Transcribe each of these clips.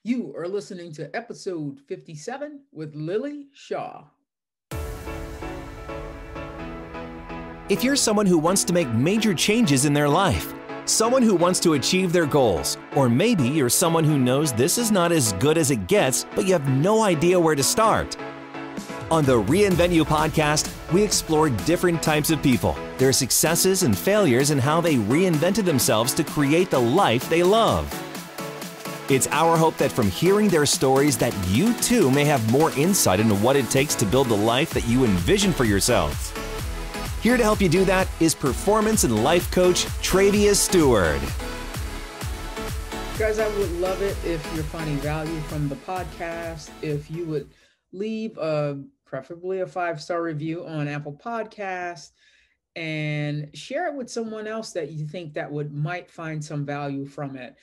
You are listening to episode 57 with Lily Shaw. If you're someone who wants to make major changes in their life, someone who wants to achieve their goals, or maybe you're someone who knows this is not as good as it gets, but you have no idea where to start. On the Reinvent You podcast, we explore different types of people, their successes and failures, and how they reinvented themselves to create the life they love. It's our hope that from hearing their stories that you too may have more insight into what it takes to build the life that you envision for yourselves. Here to help you do that is performance and life coach Travius Stewart. Guys, I would love it if you're finding value from the podcast, if you would leave preferably a 5-star review on Apple Podcasts and share it with someone else that you think that might find some value from it.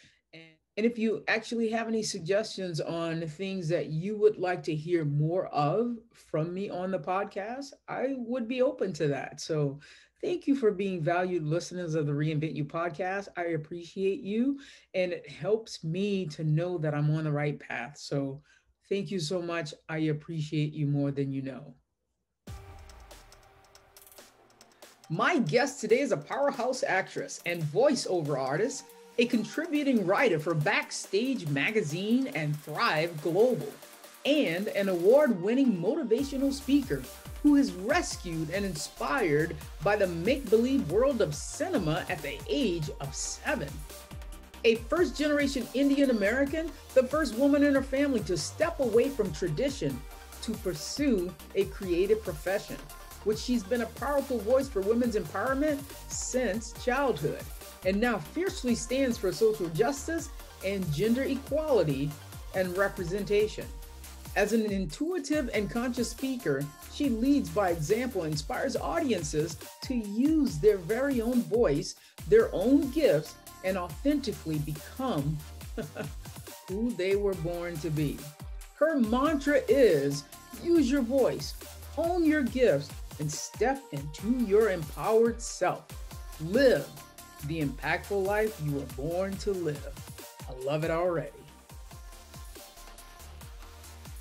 And if you actually have any suggestions on things that you would like to hear more of from me on the podcast, I would be open to that. So thank you for being valued listeners of the Reinvent You podcast. I appreciate you, and it helps me to know that I'm on the right path. So thank you so much. I appreciate you more than you know. My guest today is a powerhouse actress and voiceover artist, a contributing writer for Backstage magazine and ThriveGlobal, and an award-winning motivational speaker who is rescued and inspired by the make-believe world of cinema at the age of 7. A first-generation Indian American, the first woman in her family to step away from tradition to pursue a creative profession, which she's been a powerful voice for women's empowerment since childhood, and now fiercely stands for social justice and gender equality and representation. As an intuitive and conscious speaker, she leads by example and inspires audiences to use their very own voice, their own gifts, and authentically become who they were born to be. Her mantra is, use your voice, own your gifts, and step into your empowered self. Live the impactful life you were born to live. I love it already.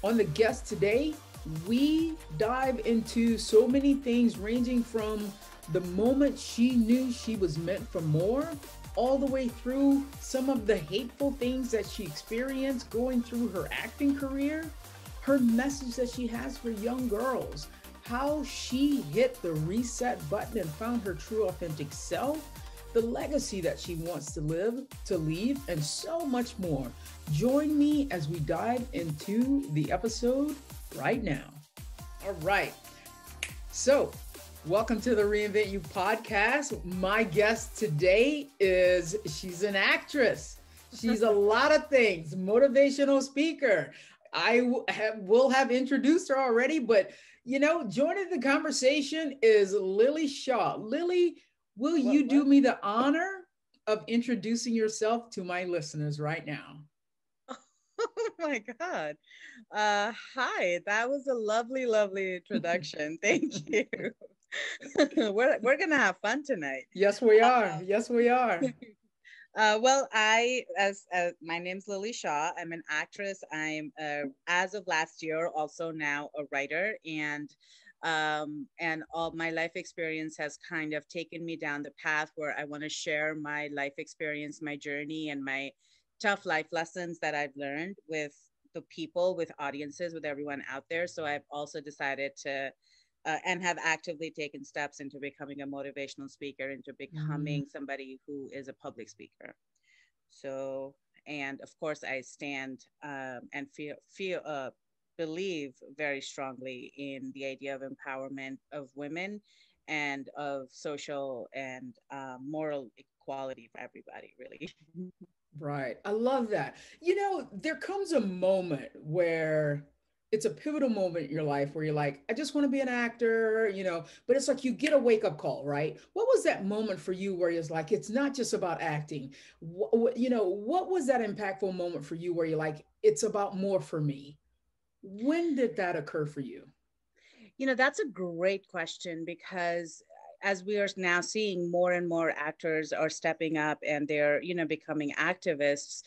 On the guest today, we dive into so many things ranging from the moment she knew she was meant for more, all the way through some of the hateful things that she experienced going through her acting career, her message that she has for young girls, how she hit the reset button and found her true authentic self, the legacy that she wants to leave, and so much more. Join me as we dive into the episode right now. All right. So, welcome to the Reinvent You podcast. My guest today she's an actress. She's a lot of things, motivational speaker. I will have introduced her already, but joining the conversation is Lily Shaw. Lily, will you do me the honor of introducing yourself to my listeners right now? Oh my God. Hi, that was a lovely, lovely introduction. Thank you. We're going to have fun tonight. Yes, we are. Yes, we are. Well, my name's Lily Shaw. I'm an actress. I'm, as of last year, also now a writer, and all my life experience has kind of taken me down the path where I want to share my life experience, my journey, and my tough life lessons that I've learned with the people, with audiences, with everyone out there. So I've also decided to and have actively taken steps into becoming a motivational speaker, into becoming somebody who is a public speaker. So, and of course, I stand and believe very strongly in the idea of empowerment of women and of social and moral equality for everybody, really. Right. I love that. There comes a moment where it's a pivotal moment in your life where you're like, I just want to be an actor, but it's like you get a wake-up call, right? What was that moment for you where it's like, it's not just about acting? What was that impactful moment for you where you're like, it's about more for me? When did that occur for you? That's a great question, because as we are now seeing more and more actors are stepping up and they're, becoming activists,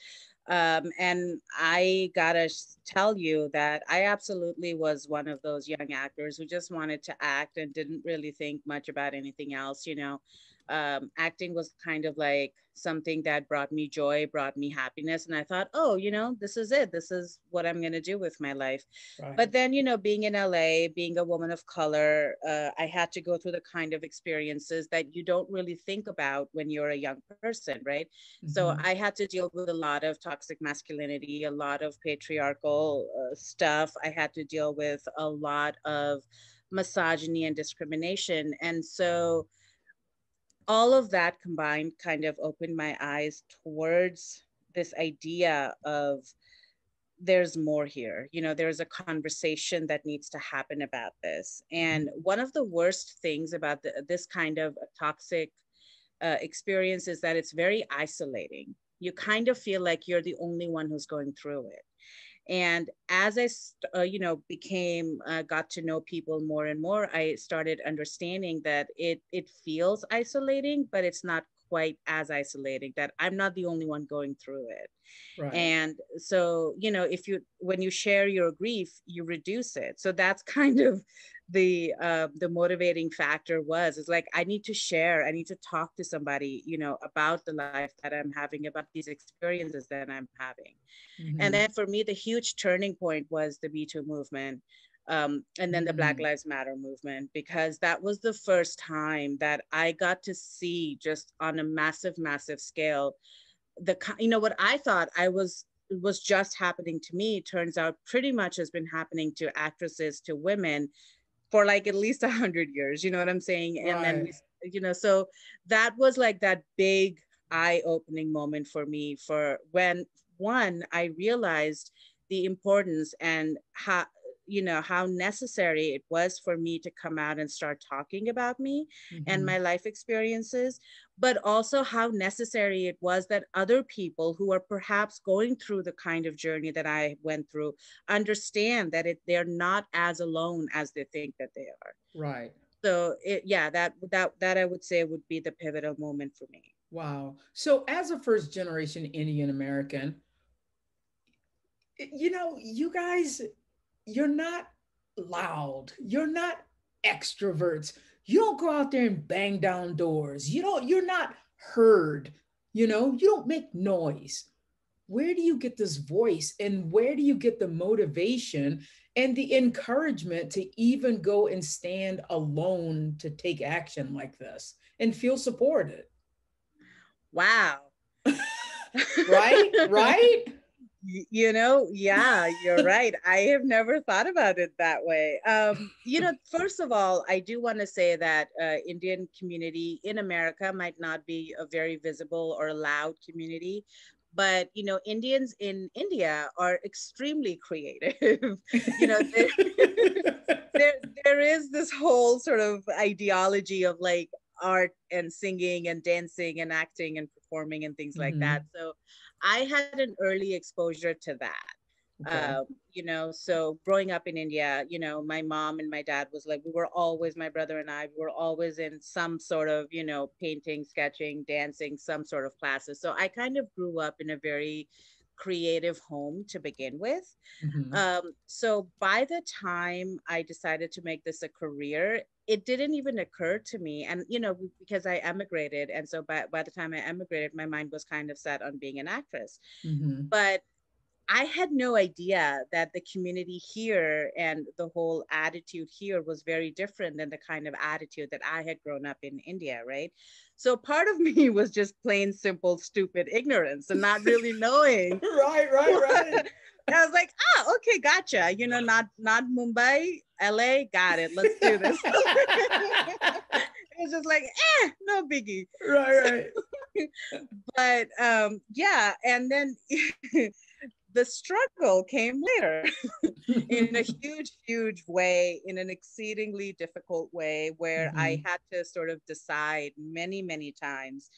And I gotta tell you that I absolutely was one of those young actors who just wanted to act and didn't really think much about anything else. Acting was kind of like something that brought me joy, brought me happiness. And I thought, oh, this is it. This is what I'm going to do with my life. Right. But then, being in LA, being a woman of color, I had to go through the kind of experiences that you don't really think about when you're a young person, right? So Mm-hmm. I had to deal with a lot of toxic masculinity, a lot of patriarchal stuff. I had to deal with a lot of misogyny and discrimination. And so all of that combined kind of opened my eyes towards this idea of there's more here. There's a conversation that needs to happen about this. And one of the worst things about this kind of toxic experience is that it's very isolating. You kind of feel like you're the only one who's going through it. And as I, became, got to know people more and more, I started understanding that it feels isolating, but it's not quite as isolating, that I'm not the only one going through it. Right. And so, when you share your grief, you reduce it. So that's kind of the motivating factor is like, I need to share, I need to talk to somebody, about the life that I'm having, about these experiences that I'm having. And Mm-hmm. then for me, the huge turning point was the Me Too movement. And then the Black Lives Matter movement, because that was the first time that I got to see, just on a massive, massive scale, what I thought was just happening to me turns out pretty much has been happening to actresses, to women, for like at least 100 years. You know what I'm saying? And then Right. so that was like that big eye-opening moment for me, for when one, I realized the importance and how necessary it was for me to come out and start talking about me and Mm-hmm. my life experiences, but also how necessary it was that other people who are perhaps going through the kind of journey that I went through understand that they're not as alone as they think that they are. Right. So that I would say would be the pivotal moment for me. Wow. So, as a first generation Indian American, you guys, you're not loud. You're not extroverts. You don't go out there and bang down doors. You're not heard. You don't make noise. Where do you get this voice, and where do you get the motivation and the encouragement to even go and stand alone to take action like this and feel supported? Wow. Right? Right? Yeah, you're right. I have never thought about it that way. First of all, I do want to say that Indian community in America might not be a very visible or loud community, but Indians in India are extremely creative. you know, there, there there is this whole sort of ideology of like art and singing and dancing and acting and performing and things like that. Mhm. So I had an early exposure to that. Okay. So growing up in India, my mom and my dad was like, we were always, my brother and I, we were always in some sort of, painting, sketching, dancing, some sort of classes. So I kind of grew up in a very creative home to begin with. Mhm. So by the time I decided to make this a career, it didn't even occur to me. And, because I emigrated. And so by the time I emigrated, my mind was kind of set on being an actress. Mhm. But I had no idea that the community here and the whole attitude here was very different than the kind of attitude that I had grown up in India, right? So part of me was just plain simple, stupid ignorance and not really knowing. Right, right, right. I was like, okay, gotcha. Not Mumbai, LA, got it. Let's do this. It was just like, no biggie. Right, So, right. but yeah, and then the struggle came later in a huge, huge way, in an exceedingly difficult way, where I Mhm. had to sort of decide many, many times,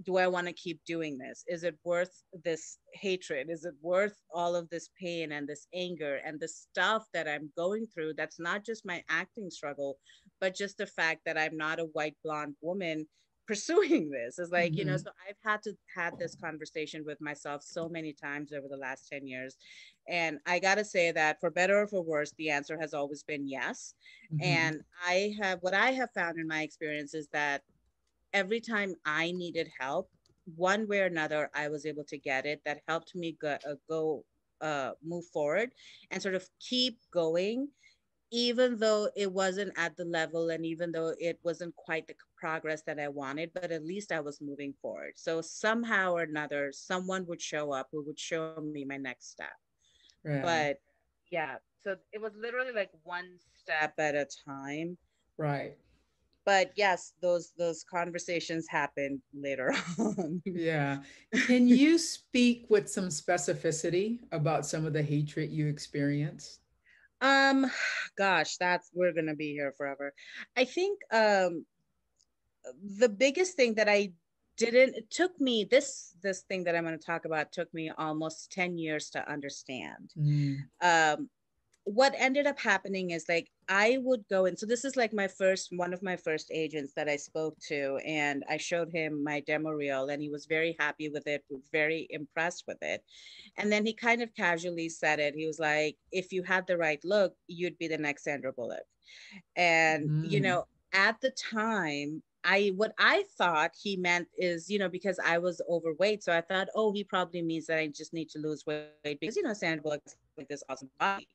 do I want to keep doing this? Is it worth this hatred? Is it worth all of this pain and this anger and the stuff that I'm going through? That's not just my acting struggle, but just the fact that I'm not a white blonde woman pursuing this. It's like, Mm-hmm. so I've had this conversation with myself so many times over the last 10 years. And I got to say that for better or for worse, the answer has always been yes. Mm-hmm. And what I have found in my experience is that every time I needed help, one way or another, I was able to get it. That helped me move forward and sort of keep going, even though it wasn't at the level and even though it wasn't quite the progress that I wanted, but at least I was moving forward. So somehow or another, someone would show up who would show me my next step. Yeah. But yeah, so it was literally like one step at a time. Right. But yes, those conversations happened later on. Yeah. Can you speak with some specificity about some of the hatred you experienced? um Gosh, that's we're gonna be here forever. I think the biggest thing that I didn't it took me this thing that I'm going to talk about took me almost 10 years to understand. Mm. um what ended up happening is, like, I would go in. So this is like one of my first agents that I spoke to, and I showed him my demo reel, and he was very happy with it, very impressed with it. And then he kind of casually said it. He was like, if you had the right look, you'd be the next Sandra Bullock. And Mm. at the time, what I thought he meant is, because I was overweight, so I thought, oh, he probably means that I just need to lose weight because, Sandra Bullock has like this awesome body.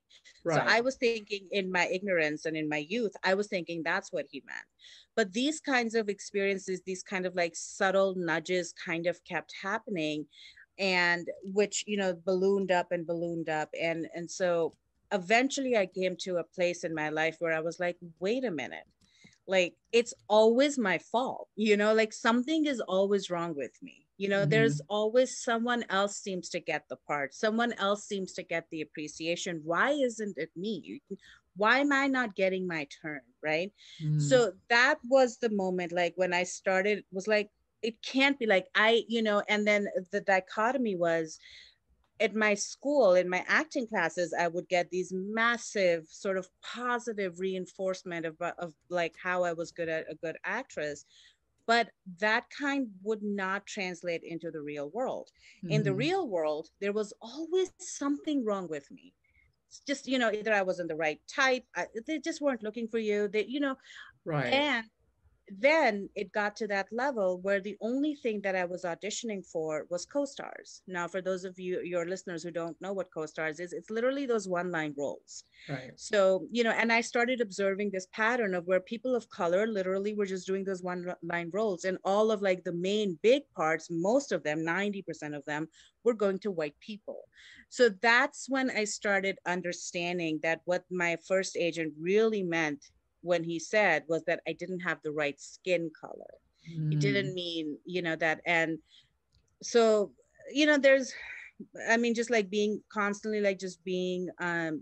So Right. I was thinking, in my ignorance and in my youth, I was thinking that's what he meant. But these kinds of experiences, these kind of like subtle nudges kind of kept happening, and which, ballooned up and ballooned up. And so eventually I came to a place in my life where I was like, wait a minute, like, it's always my fault, like something is always wrong with me. Mm-hmm. There's always someone else seems to get the part, someone else seems to get the appreciation. Why isn't it me? Why am I not getting my turn, right? Mm. So that was the moment, like, when I started, was like, it can't be like and then the dichotomy was, at my school, in my acting classes, I would get these massive sort of positive reinforcement of like how I was a good actress. But that kind would not translate into the real world. In the Mm-hmm. real world, there was always something wrong with me. It's just, either I wasn't the right type, they just weren't looking for you. Right. And then it got to that level where the only thing that I was auditioning for was co-stars. Now, for those of you, your listeners who don't know what co-stars is, it's literally those one-line roles. Right. So, and I started observing this pattern of where people of color literally were just doing those one-line roles, and all of like the main big parts, most of them, 90% of them, were going to white people. So that's when I started understanding that what my first agent really meant when he said was that I didn't have the right skin color. He Mm. didn't mean, that. And so, there's, I mean, just like being constantly, like just being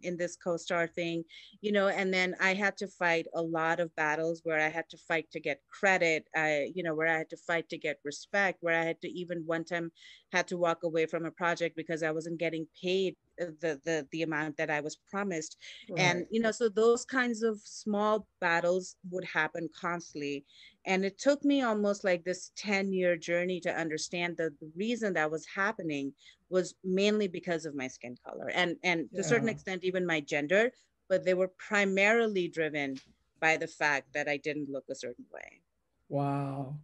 in this co-star thing, and then I had to fight a lot of battles where I had to fight to get credit, where I had to fight to get respect, where I had to, even one time, had to walk away from a project because I wasn't getting paid the amount that I was promised. And, Right. so those kinds of small battles would happen constantly. And it took me almost like this 10-year journey to understand that the reason that was happening was mainly because of my skin color, and to a certain Yeah. extent even my gender, but they were primarily driven by the fact that I didn't look a certain way. Wow.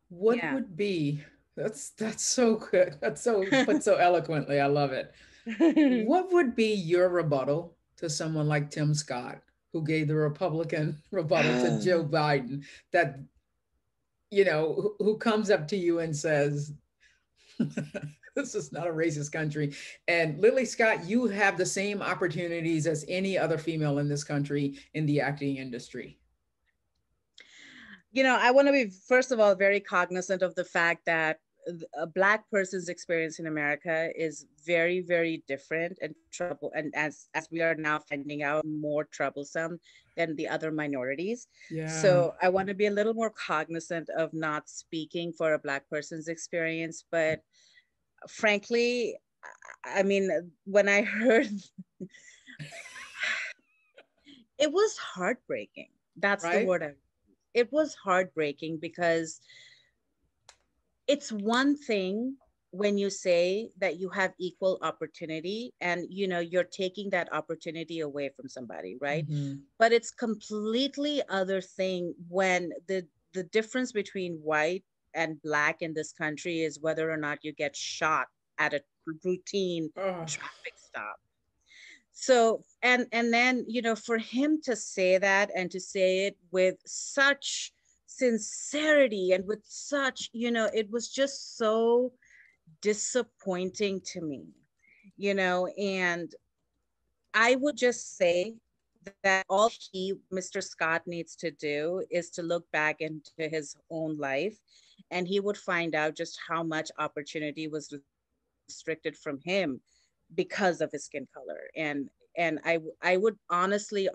What Yeah. would be, that's so good. That's so put so eloquently. I love it. What would be your rebuttal to someone like Tim Scott, who gave the Republican rebuttal to Joe Biden, that, who comes up to you and says, this is not a racist country. And Lily Scott, you have the same opportunities as any other female in this country in the acting industry. I want to be, first of all, very cognizant of the fact that a Black person's experience in America is very, very different and trouble, and as we are now finding out, more troublesome than the other minorities. Yeah. So I want to be a little more cognizant of not speaking for a Black person's experience. But frankly, I mean, when I heard, it was heartbreaking. That's the Right? word. It was heartbreaking because it's one thing when you say that you have equal opportunity and you're taking that opportunity away from somebody, right? Mm-hmm. But it's completely other thing when the difference between white and black in this country is whether or not you get shot at a routine Oh, traffic stop. So and then for him to say that and to say it with such sincerity and with such it was just so disappointing to me, and I would just say that all Mr. Scott needs to do is to look back into his own life, and he would find out just how much opportunity was restricted from him because of his skin color. And I would honestly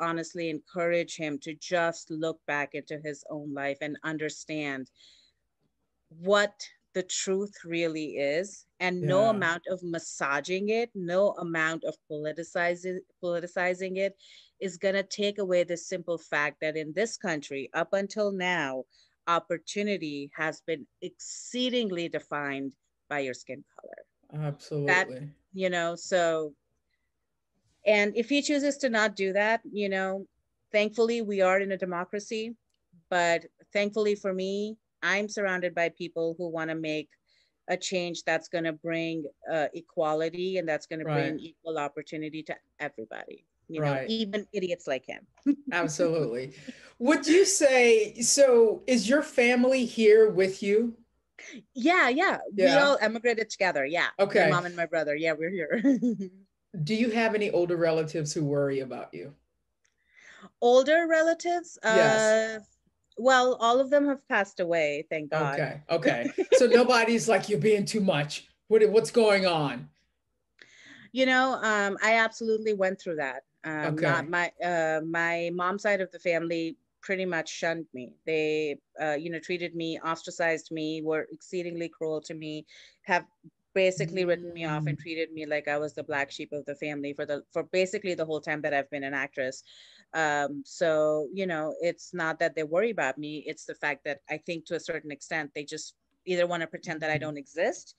encourage him to just look back into his own life and understand what the truth really is, and no yeah. amount of massaging it, no amount of politicizing it is going to take away the simple fact that in this country up until now, opportunity has been exceedingly defined by your skin color. That Absolutely. so, and if he chooses to not do that, thankfully we are in a democracy. But thankfully for me, I'm surrounded by people who want to make a change that's going to bring equality, and that's going to Right. bring equal opportunity to everybody, Right. even idiots like him. Absolutely. Would you say, so is your family here with you? Yeah. We Yeah. all emigrated together. Yeah. My Okay. mom and my brother. Yeah, we're here. Do you have any older relatives who worry about you? Older relatives, Yes. well, all of them have passed away, thank God. Okay. Okay. So nobody's like, you're being too much. What's going on? I absolutely went through that. Not Okay. my mom's side of the family pretty much shunned me. They, treated me, ostracized me, were exceedingly cruel to me, have basically written me off and Mm, treated me like I was the black sheep of the family for basically the whole time that I've been an actress. So it's not that they worry about me; it's the fact that I think to a certain extent they just either want to pretend that I mm. don't exist,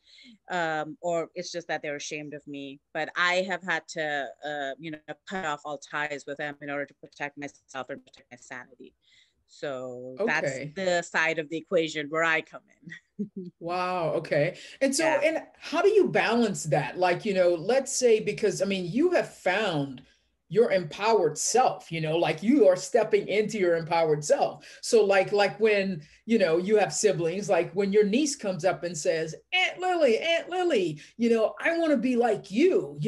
or it's just that they're ashamed of me. But I have had to, cut off all ties with them in order to protect myself and protect my sanity. So that's Okay. the side of the equation where I come in. Wow. Okay. And so, Yeah. and how do you balance that? Like, let's say, because I mean, you have found your empowered self, like you are stepping into your empowered self. So like when, you have siblings, like when your niece comes up and says, Aunt Lily, I want to be like you,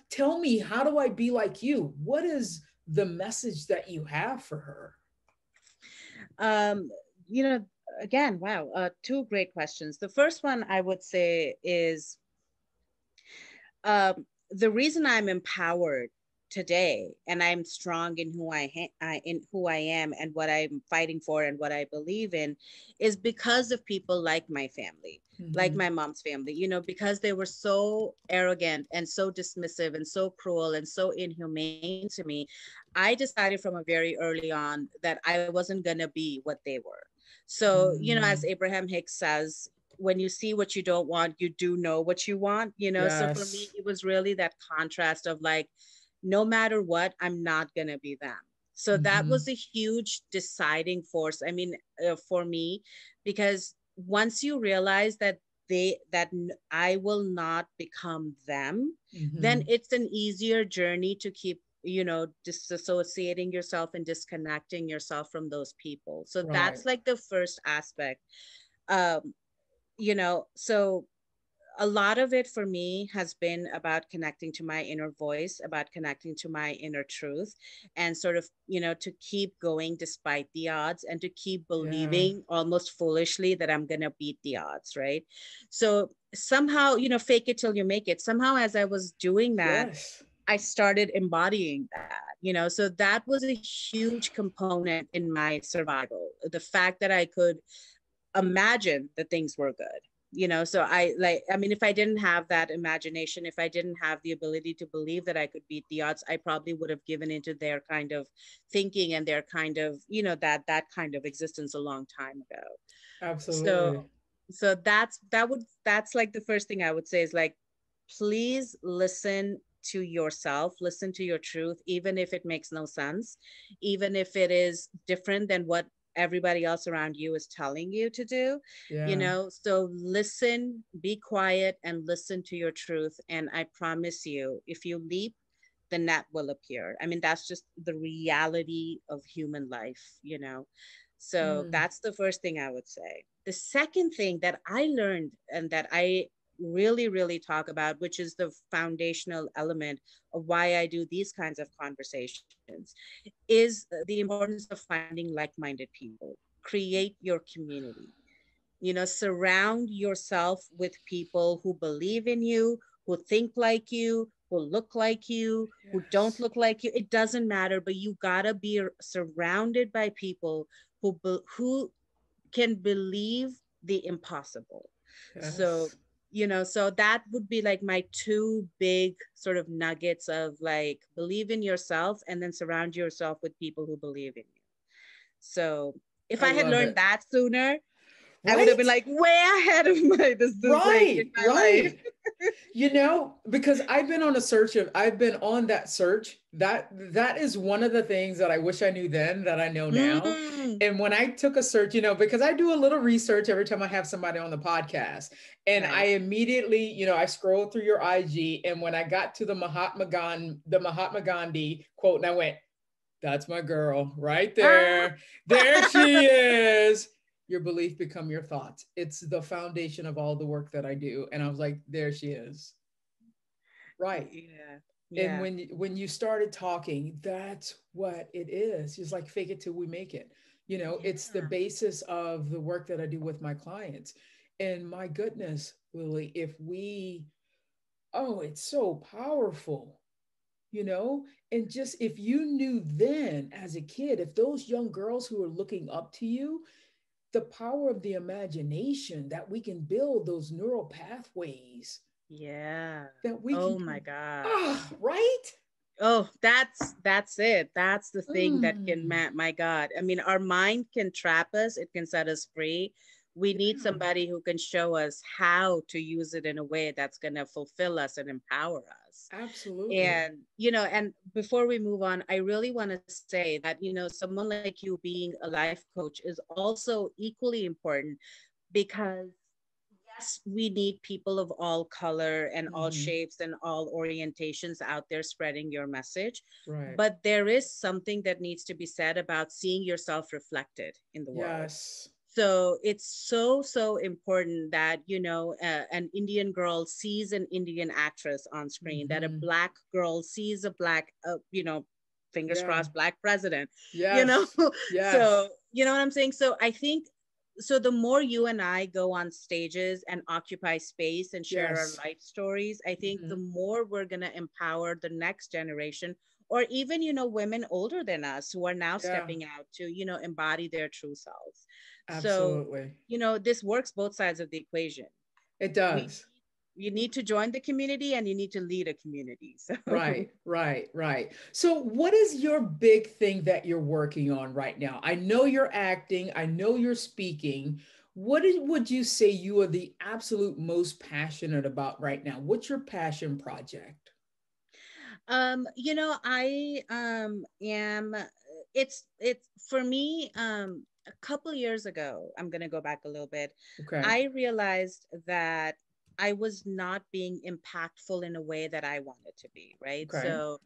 tell me, how do I be like you? What is the message that you have for her? Um, you know, Again, wow, two great questions. The first one I would say is, the reason I'm empowered today and I'm strong in in who I am and what I'm fighting for and what I believe in is because of people like my family, like Hmm. my mom's family, because they were so arrogant and so dismissive and so cruel and so inhumane to me. I decided from a very early on that I wasn't going to be what they were. So, as Mm, Abraham Hicks says, when you see what you don't want, you do know what you want, So for me, yes. it was really that contrast of like, no matter what, I'm not going to be them. So that was Hmm. a huge deciding force. I mean, for me, because once you realize that I will not become them, then Hmm. it's an easier journey to keep disassociating yourself and disconnecting yourself from those people. So Right. that's like the first aspect. um so a lot of it for me has been about connecting to my inner voice, about connecting to my inner truth, and sort of, to keep going despite the odds and to keep Yeah. believing almost foolishly that I'm going to beat the odds, right? So somehow, fake it till you make it. Somehow, as I was doing that, Yes. I started embodying that, so that was a huge component in my survival. The fact that I could imagine that things were good, so I mean, if I didn't have that imagination, if I didn't have the ability to believe that I could beat the odds, I probably would have given into their kind of thinking and their kind of, that kind of existence a long time ago. So Absolutely. So that's like the first thing I would say is like, please listen to yourself, listen to your truth, even if it makes no sense, even if it is different than what everybody else around you is telling you to do, Yeah. so listen, be quiet and listen to your truth. And I promise you, if you leap, the net will appear. I mean, that's just the reality of human life. So Mm. that's the first thing I would say. The second thing that I learned and that I really, really talk about, which is the foundational element of why I do these kinds of conversations, is the importance of finding like-minded people. Create your community. Surround yourself with people who believe in you, who think like you, who look like you, who don't Yes. look like you. It doesn't matter, but you gotta be surrounded by people who can believe the impossible. So, Yes. so that would be like my two big sort of nuggets of like, believe in yourself and then surround yourself with people who believe in you. So if I I had love learned it. that sooner, I would have been Right? like way ahead of my this like in Right, my life. right. Because I've been on that search. That is one of the things that I wish I knew then that I know now. Mm, And when I took a search, because I do a little research every time I have somebody on the podcast, and I right. immediately, I scroll through your IG, and when I got to the Mahatma Gandhi quote, and I went, that's my girl right Ah. there. There she is. Your belief become your thoughts. It's the foundation of all the work that I do. And I was like, there she is. Right. Yeah. And Yeah. when you started talking, that's what it is. It's like fake it till we make it. It's the Yeah. basis of the work that I do with my clients. And my goodness, Lily, it's so powerful, you know and just if you knew then as a kid, if those young girls who are looking up to you, the power of the imagination, that we can build those neural pathways, Yeah. that we can Oh my God. right. Oh, that's it. That's the thing that can, Mm, my God. I mean, our mind can trap us, it can set us free. We need yeah, somebody who can show us how to use it in a way that's going to fulfill us and empower us. absolutely. And before we move on, I really want to say that, someone like you being a life coach is also equally important, because yes, we need people of all color and all Hmm. shapes and all orientations out there spreading your message. Right. But there is something that needs to be said about seeing yourself reflected in the world. Yes. So it's so, so important that, an Indian girl sees an Indian actress on screen, that a Hmm. Black girl sees a Black, fingers Yeah. crossed, Black president, you know? Yes. Yes. So, you know what I'm saying? So I think, so the more you and I go on stages and occupy space and share our Yes. life stories, I think the Hmm. more we're going to empower the next generation, or even, women older than us who are now Yeah. stepping out to, embody their true selves. So, Absolutely. this works both sides of the equation. It We does. You need to join the community and you need to lead a community. So, Right, right, right. So, what is your big thing that you're working on right now? I know you're acting, I know you're speaking. Would you say you are the absolute most passionate about right now? What's your passion project? I am it's for me, a couple years ago, I'm going to go back a little bit. Okay, I realized that I was not being impactful in a way that I wanted to be, right? okay. So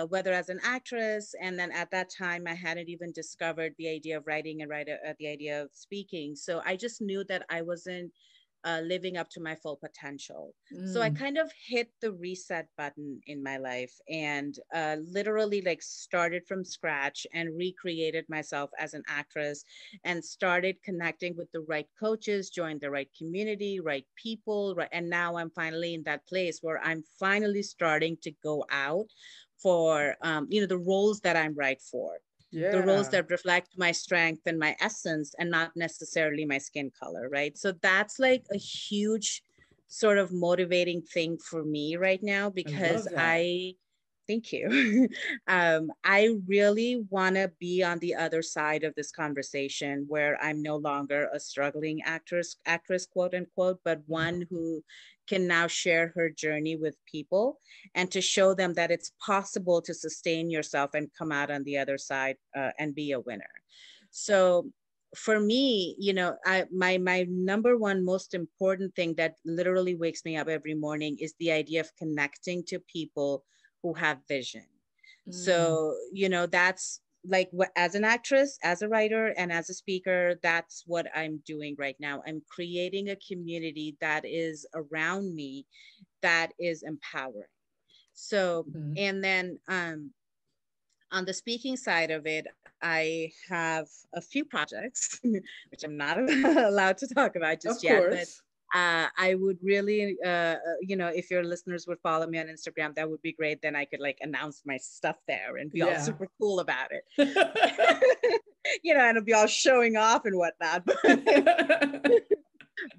whether as an actress, and then at that time I hadn't even discovered the idea of writing and the idea of speaking. So I just knew that I wasn't living up to my full potential. So I Mm, kind of hit the reset button in my life and literally like started from scratch and recreated myself as an actress and started connecting with the right coaches, joined the right community, right people, right. And now I'm finally in that place where I'm finally starting to go out for, the roles that I'm right for, the roles yeah, that reflect my strength and my essence and not necessarily my skin color, right? So that's like a huge sort of motivating thing for me right now, I because love that. I Thank you. I really want to be on the other side of this conversation where I'm no longer a struggling actress, quote unquote, but one who can now share her journey with people and to show them that it's possible to sustain yourself and come out on the other side and be a winner. So for me, my number one most important thing that literally wakes me up every morning is the idea of connecting to people who have vision. So, that's like what, as an actress, as a writer, and as a speaker, that's what I'm doing right now. I'm creating a community that is around me that is empowering. So, and then on the speaking side of it, I have a few projects, which I'm not allowed to talk about just yet, but I would really, if your listeners would follow me on Instagram, that would be great. Then I could like announce my stuff there and be all super cool about it, and it'll be all showing off and whatnot.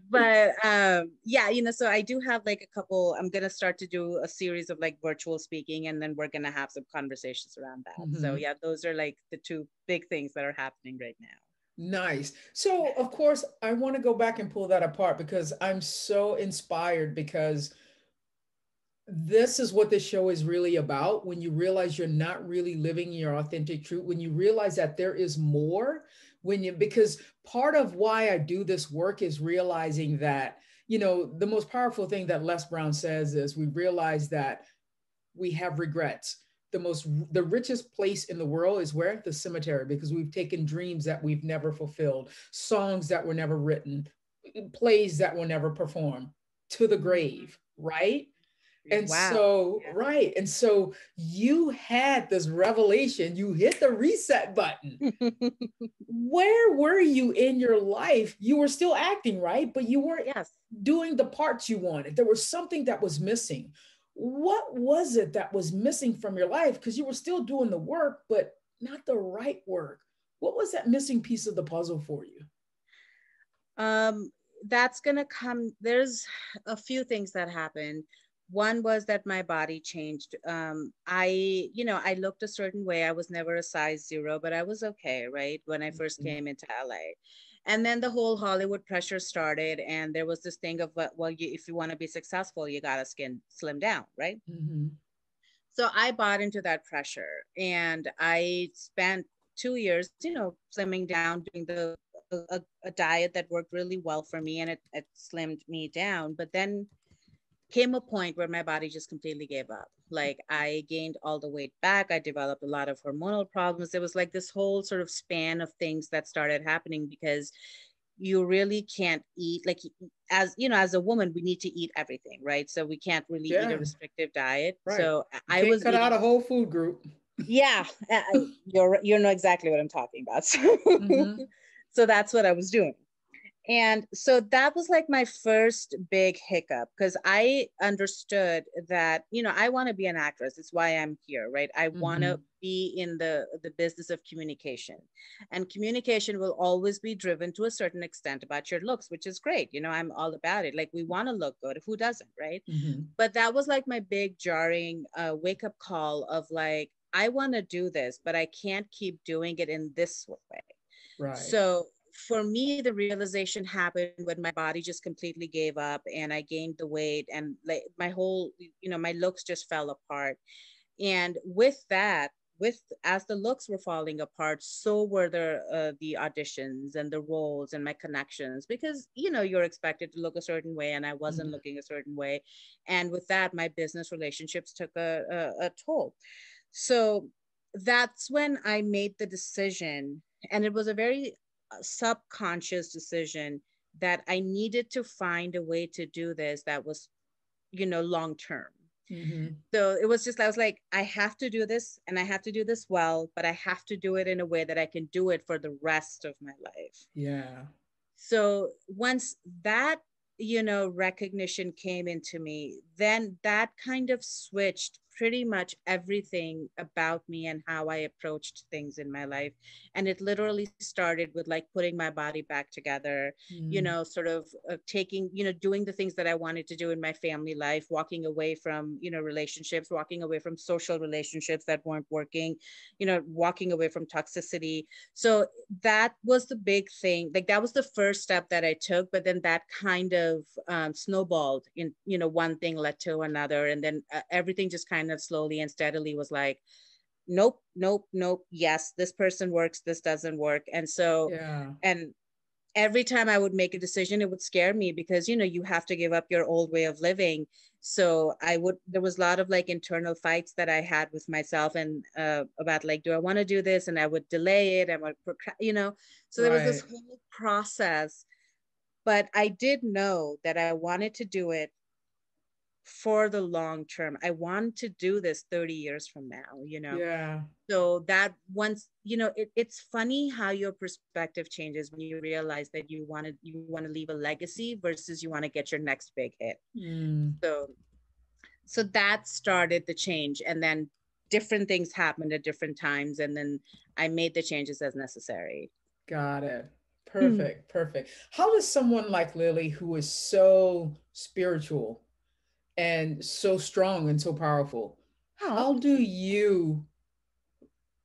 But so I do have like a couple. I'm gonna start to do a series of like virtual speaking, and then we're gonna have some conversations around that. So yeah, those are like the two big things that are happening right now. Nice. So of course I want to go back and pull that apart because I'm so inspired, because this is what this show is really about. When you realize you're not really living your authentic truth, when you realize that there is more, because part of why I do this work is realizing that, the most powerful thing that Les Brown says is we realize that we have regrets. The richest place in the world is where? The cemetery, because we've taken dreams that we've never fulfilled, songs that were never written, plays that were never performed, to the grave, right? And right. And so you had this revelation, you hit the reset button. Where were you in your life? You were still acting, right? But you weren't doing the parts you wanted. There was something that was missing. What was it that was missing from your life? Because you were still doing the work, but not the right work. What was that missing piece of the puzzle for you? That's going to come. There's a few things that happened. One was that my body changed. I looked a certain way. I was never a size 0, but I was okay, right? When I first came into LA. And then the whole Hollywood pressure started. And there was this thing of, if you want to be successful, you got to slim down, right? So I bought into that pressure. And I spent 2 years, slimming down, doing a diet that worked really well for me. And it slimmed me down. But then came a point where my body just completely gave up. Like I gained all the weight back. I developed a lot of hormonal problems. It was like this whole sort of span of things that started happening because you really can't eat, like, as a woman, we need to eat everything, right? So we can't really eat a restrictive diet. Right. So I was cut out a whole food group. Yeah, you know exactly what I'm talking about. So that's what I was doing. And so that was like my first big hiccup, because I understood that, I want to be an actress. It's why I'm here, right? I want to be in the business of communication. And communication will always be driven to a certain extent about your looks, which is great. I'm all about it. Like we want to look good. Who doesn't, right? But that was like my big jarring wake up call of like, I want to do this, but I can't keep doing it in this way. Right. So for me, the realization happened when my body just completely gave up and I gained the weight, and like my whole, my looks just fell apart. And with that, as the looks were falling apart, so were the auditions and the roles and my connections, because you're expected to look a certain way and I wasn't looking a certain way. And with that, my business relationships took a toll. So that's when I made the decision, and it was a very subconscious decision, that I needed to find a way to do this that was, long term. So it was just, I was like, I have to do this and I have to do this well, but I have to do it in a way that I can do it for the rest of my life. Yeah. So once that, recognition came into me, then that kind of switched pretty much everything about me and how I approached things in my life. And it literally started with like putting my body back together, you Mm. know, sort of taking, you know, doing the things that I wanted to do in my family life, walking away from, you know, relationships, walking away from social relationships that weren't working, you know, walking away from toxicity. So that was the big thing. Like that was the first step that I took, but then that kind of snowballed in, you know, one thing led to another. And then everything just kind of slowly and steadily was like, nope, nope, nope. Yes, this person works, this doesn't work. And so, Yeah. and every time I would make a decision, it would scare me because, you know, you have to give up your old way of living. So there was a lot of like internal fights that I had with myself and about like, do I want to do this? And I would delay it. I would, you know, so there was this Right. whole process, but I did know that I wanted to do it for the long term. I want to do this 30 years from now, you know. Yeah. So that once, you know, it's funny how your perspective changes when you realize that you want to leave a legacy versus you want to get your next big hit. Mm. So that started the change, and then different things happened at different times, and then I made the changes as necessary. Got it. Mm. Perfect. Perfect. How does someone like Lily, who is so spiritual and so strong and so powerful, Oh. how do you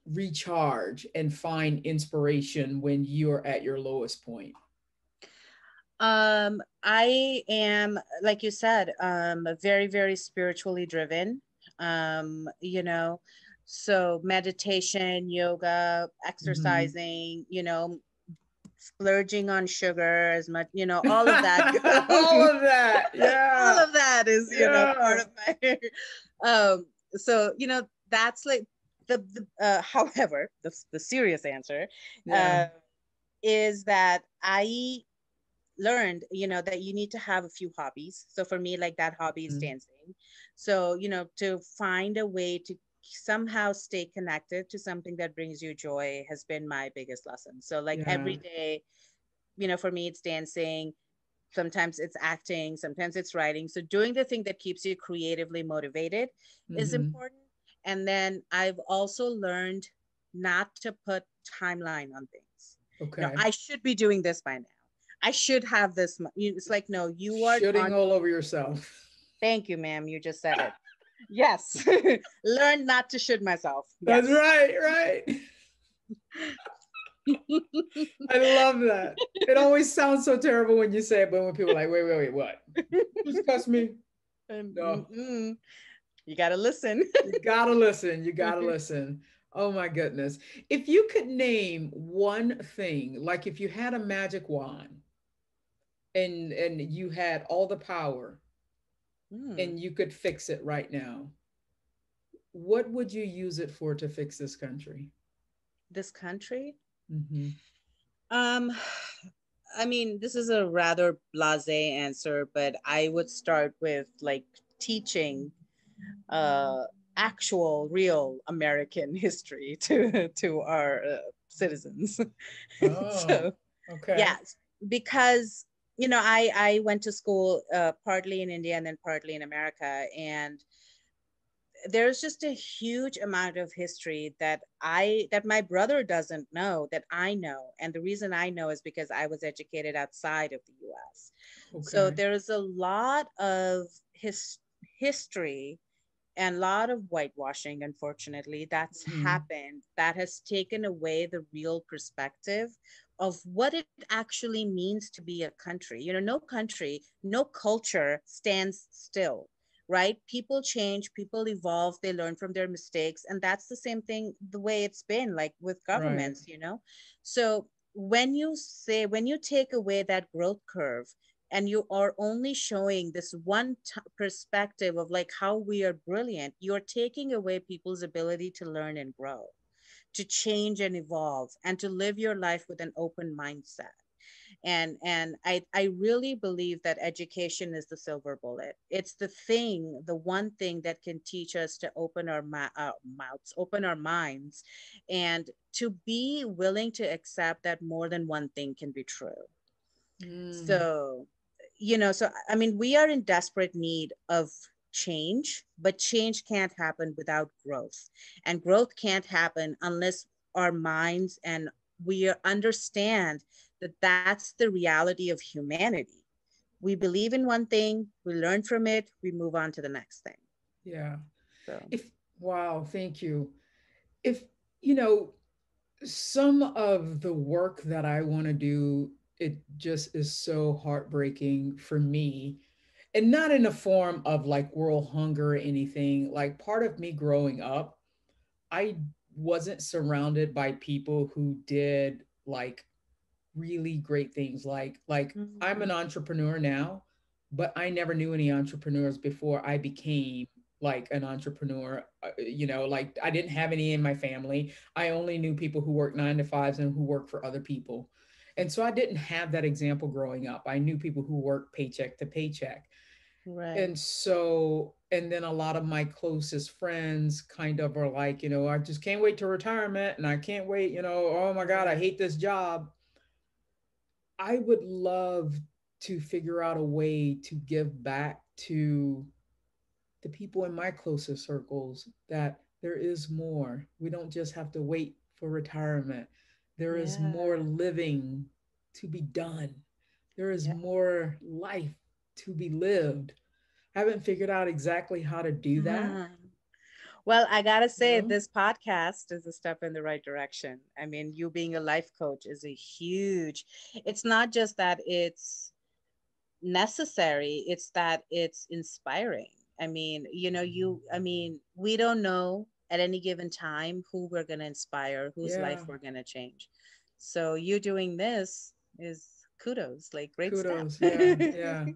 recharge and find inspiration when you're at your lowest point? I am, like you said, very, very spiritually driven. You know, so meditation, yoga, Mhm. exercising, you know, splurging on sugar as much, you know, all of that. All of that. All Yeah. of that is, you know, part Yeah. of my so, you know, that's like however, the serious answer Yeah. uh is that I learned, you know, that you need to have a few hobbies. So for me, like that hobby is Mm. dancing. So, you know, to find a way to somehow stay connected to something that brings you joy has been my biggest lesson. So like Yeah. every day, you know, for me it's dancing, sometimes it's acting, sometimes it's writing. So doing the thing that keeps you creatively motivated is Mhm. important. And then I've also learned not to put timeline on things. You know, Okay. I should be doing this by now. I should have this. It's like, no, you are Shitting on. all over yourself. Thank you, ma'am. You just said it. Yes. Learn not to shoot myself. That's Yes. right, right. I love that. It always sounds so terrible when you say it, but when people are like, wait, wait, wait, what? Just cuss me? No. Mm-mm. You got to listen. You gotta listen. You gotta listen. Oh my goodness. If you could name one thing, like if you had a magic wand and you had all the power Mm, and you could fix it right now, what would you use it for to fix this country? this country? Mm-hmm. Um, I mean, this is a rather blasé answer, but I would start with like teaching uh, actual, real American history to our citizens. Oh, So, okay. yeah, because you know, I went to school partly in India and then partly in America, and there's just a huge amount of history that my brother doesn't know that I know. And the reason I know is because I was educated outside of the US. So Okay. there is a lot of history and a lot of whitewashing, unfortunately, that's Mm-hmm. happened that has taken away the real perspective of what it actually means to be a country. You know, no country, no culture stands still, right? People change, people evolve, they learn from their mistakes. And that's the same thing, the way it's been like with Right. governments, you know? So when you take away that growth curve, and you are only showing this one perspective of like how we are brilliant, you're taking away people's ability to learn and grow, to change and evolve, and to live your life with an open mindset. And I really believe that education is the silver bullet. It's the thing, the one thing that can teach us to open our mouths, open our minds, and to be willing to accept that more than one thing can be true. Mm. So, you know, so I mean, we are in desperate need of change, but change can't happen without growth. And growth can't happen unless our minds and we understand that that's the reality of humanity. We believe in one thing, we learn from it, we move on to the next thing. Yeah. So, If Wow, thank you. If you know, some of the work that I want to do, it just is so heartbreaking for me. And not in a form of like world hunger or anything. Like part of me growing up, I wasn't surrounded by people who did like really great things. Like I'm an mm, entrepreneur now, but I never knew any entrepreneurs before I became like an entrepreneur. Like I didn't have any in my family. I only knew people who worked 9 to 5s and who worked for other people. And so I didn't have that example growing up. I knew people who worked paycheck to paycheck. right. And then a lot of my closest friends kind of are like, I just can't wait to retirement and I can't wait, oh my God, I Right. hate this job. I would love to figure out a way to give back to the people in my closest circles that there is more. We don't just have to wait for retirement. There is more Yeah. living to be done. There is Yeah. more life to be lived. I haven't figured out exactly how to do that, Well, I gotta you say, know? this podcast is a step in the right direction. I mean, you being a life coach is a huge, it's not just that it's necessary, it's that it's inspiring. I mean, I mean, we don't know at any given time who we're going to inspire, whose life Yeah. we're going to change. So you doing this is kudos, like great step. Kudos. Yeah, yeah.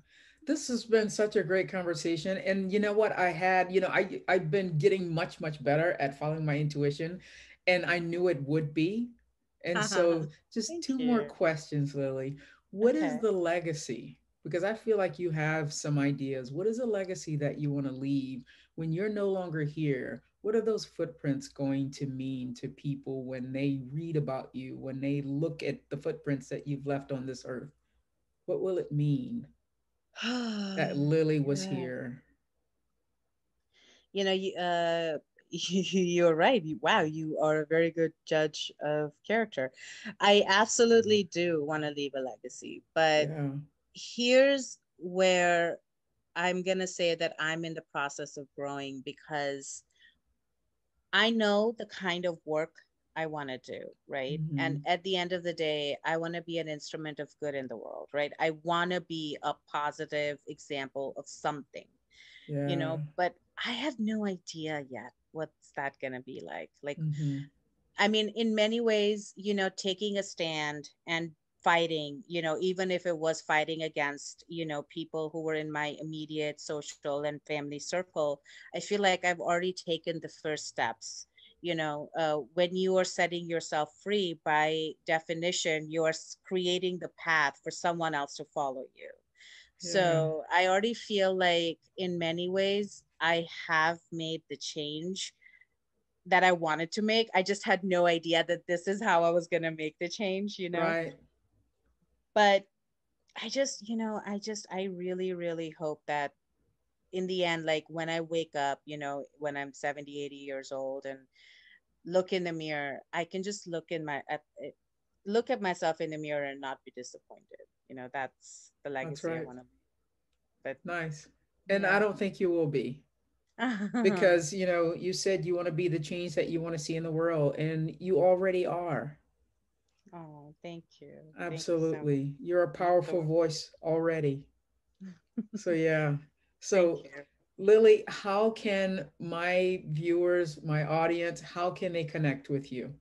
This has been such a great conversation. And you know what? I've been getting much, much better at following my intuition, and I knew it would be. And so just Thank two more you. questions, Lily. What is Okay. the legacy? Because I feel like you have some ideas. What is a legacy that you want to leave when you're no longer here? What are those footprints going to mean to people when they read about you, when they look at the footprints that you've left on this earth? What will it mean that Lily was Yeah. here? You you're right. Wow, you are a very good judge of character. I absolutely do want to leave a legacy, but Yeah. here's where I'm going to say that I'm in the process of growing, because I know the kind of work I want to do, right? And Hmm. at the end of the day, I want to be an instrument of good in the world, right? I want to be a positive example of something, Yeah. but I have no idea yet what's that going to be like. Like, Hmm. I mean, in many ways, taking a stand and fighting, even if it was fighting against, people who were in my immediate social and family circle, I feel like I've already taken the first steps. When you are setting yourself free, by definition, you are creating the path for someone else to follow you. Yeah. So I already feel like in many ways, I have made the change that I wanted to make. I just had no idea that this is how I was going to make the change. Right. But I really, really hope that in the end, like when I wake up, when I'm 70, 80 years old and look in the mirror, I can just look at myself in the mirror and not be disappointed. That's the That's legacy I right. want to. But Nice. And I yeah. don't think you will be because, you said you want to be the change that you want to see in the world, and you already are. Oh, thank you. Thank you so much. Absolutely. You're a I'm powerful so voice already. So, yeah. thank So, you. Lily, how can my viewers, my audience, how can they connect with you?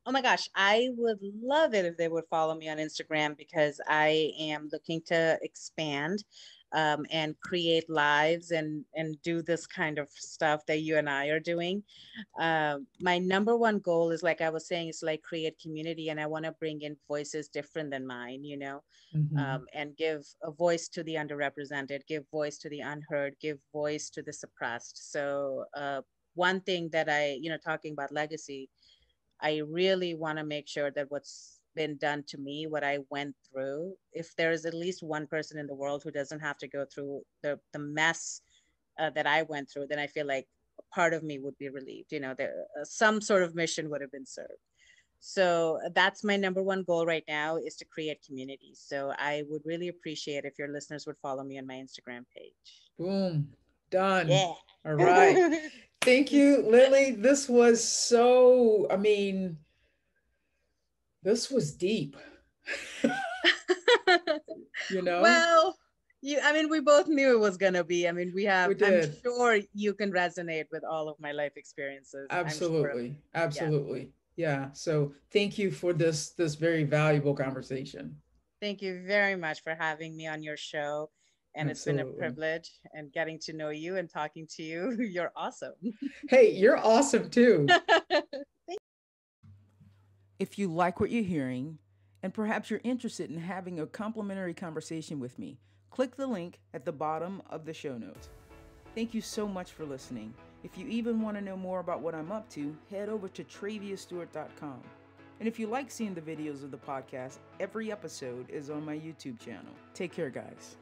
Oh my gosh, I would love it if they would follow me on Instagram, because I am looking to expand and create lives and do this kind of stuff that you and I are doing. My number one goal is, like I was saying, is like create community, and I want to bring in voices different than mine, Hmm. and give a voice to the underrepresented, give voice to the unheard, give voice to the suppressed. So one thing that talking about legacy, I really want to make sure that what's been done to me, what I went through, if there is at least one person in the world who doesn't have to go through the mess that I went through, then I feel like part of me would be relieved. There some sort of mission would have been served. So that's my number one goal right now, is to create community. So I would really appreciate if your listeners would follow me on my Instagram page. Boom. Done. Yeah. All right. Thank you, Lily. This was so, I mean, this was deep. You know? Well, I mean, we both knew it was gonna be. I mean, We I'm did. sure you can resonate with all of my life experiences. I'm sure of it. Absolutely. Yeah. Absolutely. Yeah. So thank you for this very valuable conversation. Thank you very much for having me on your show. And it's been a Absolutely. privilege, and getting to know you and talking to you. You're awesome. Hey, you're awesome too. If you like what you're hearing, and perhaps you're interested in having a complimentary conversation with me, click the link at the bottom of the show notes. Thank you so much for listening. If you even want to know more about what I'm up to, head over to traviastewart.com. And if you like seeing the videos of the podcast, every episode is on my YouTube channel. Take care, guys.